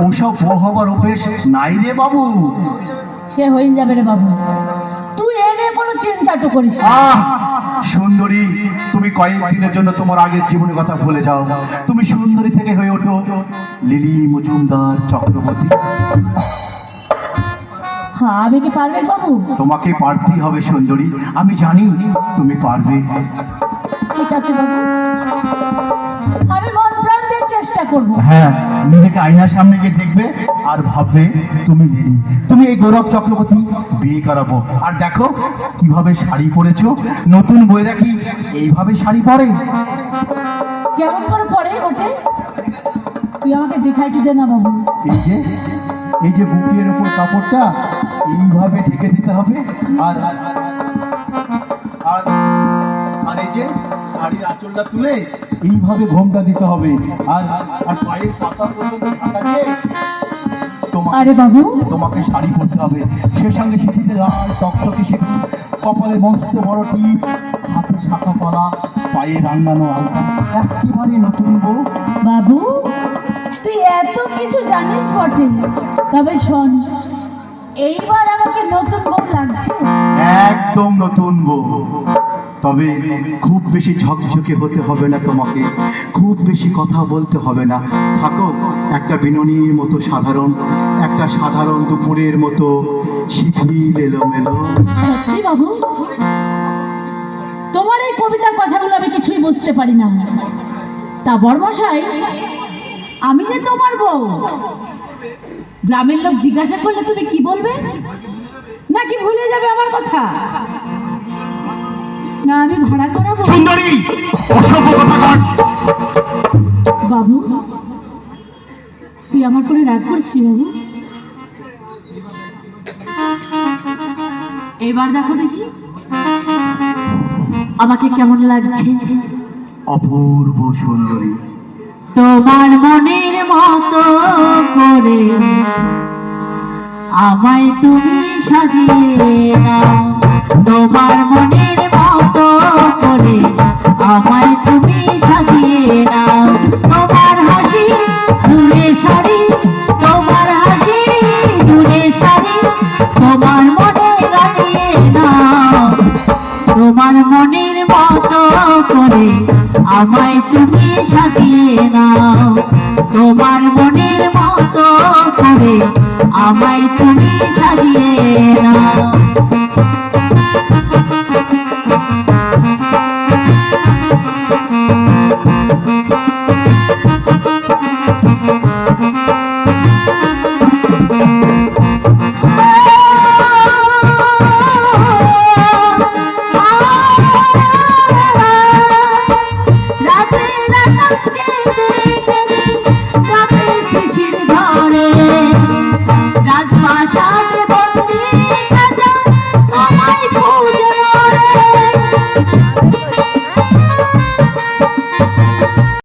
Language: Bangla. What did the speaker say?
ওসব বউ হবার অভ্যেস নাই রে বাবু। সে হয়ে যাবে রে বাবু, তুই এ নিয়ে কোনো চিন্তাটা করিস না। সুন্দরী, তুমি কয়েকদিনের জন্য তোমার আগের জীবনের কথা ভুলে যাও। তুমি সুন্দরী থেকে হয়ে ওঠো লিলি মজুমদার চক্রবর্তী। হ্যাঁ, আমি কি পারবে বাবু? তোমাকে পারতেই হবে সুন্দরী, আমি জানি তুমি পারবে। ঠিক আছে বাবু, আমি মন প্রাণ দিয়ে চেষ্টা করব। হ্যাঁ, নিজেকে আয়নার সামনে গিয়ে দেখবে আর ভাববে তুমি লিলি, তুমি এই গৌরব চক্রবর্তী বিয়ে করাবো। আর দেখো কিভাবে শাড়ি পরেছো, নতুন বইরা কি এইভাবে শাড়ি পরে? কেমন করে পরে ওঠে তুই আমাকে দেখাই দে না বাবু। এই যে বুকের উপর কাপড়টা এইভাবে ঢেকে দিতে হবে, আর আর আর এই যে শাড়ির আঁচলটা তুলে এইভাবে ঘোমটা দিতে হবে, আর আর পায়ের পাতা পর্যন্ত ঢাকা দিয়ে আরে বাবু, তোমাকে শাড়ি পরতে হবে। সে সঙ্গে সিঁথিতে লাল টকটকে সিঁথি, কপালে মস্ত বড় টিপ, হাতে শাখা পলা, পায়ে রাঙানো আলতা, একেবারে নতুন বউ। বাবু তুই এত কিছু জানিস বটে, তবে শোন, এইবার আমাকে নতুন বউ লাগছে। একদম নতুন বউ, তবে খুব বেশি ঝকঝকে হতে হবে না তোমাকে, খুব বেশি কথা বলতে হবে না। থাকো একটা বিননীর মতো সাধারণ, একটা সাধারণ দুপুরের মতো শিথিল এলোমেলো। সত্যি বাবু, তোমার এই কবিতার কথাগুলো আমি কিছুই বুঝতে পারি না। তা বড়মশাই, আমি যে তোমার বউ, গ্রামের লোক জিজ্ঞাসা করলে তুমি কি বলবে? নাকি ভুলে যাবে আমার কথা? না আমি ভাড়া করাবো? সুন্দরী, অসভ্য কথাকার। বাবু তুই আমার করে রাগ করছিস বাবু? এবার দেখো দেখি আমাকে কেমন লাগছে। অপূর্ব সুন্দরী, তোমার মনের মতো করে আমায় তুমি সাজিয়ে নাও, তোমার মনের মতো করে আমায় তুমি সাজিয়ে নাও। তোমার হাসি দূরে শাড়ি, তোমার হাসি দূরে শাড়ি, তোমার মনে লাগিয়ে নাও, তোমার মনের মতো করে আমায় তুমি সাজিয়ে নাও, তোমার মনের মতো করে আমায় তুমি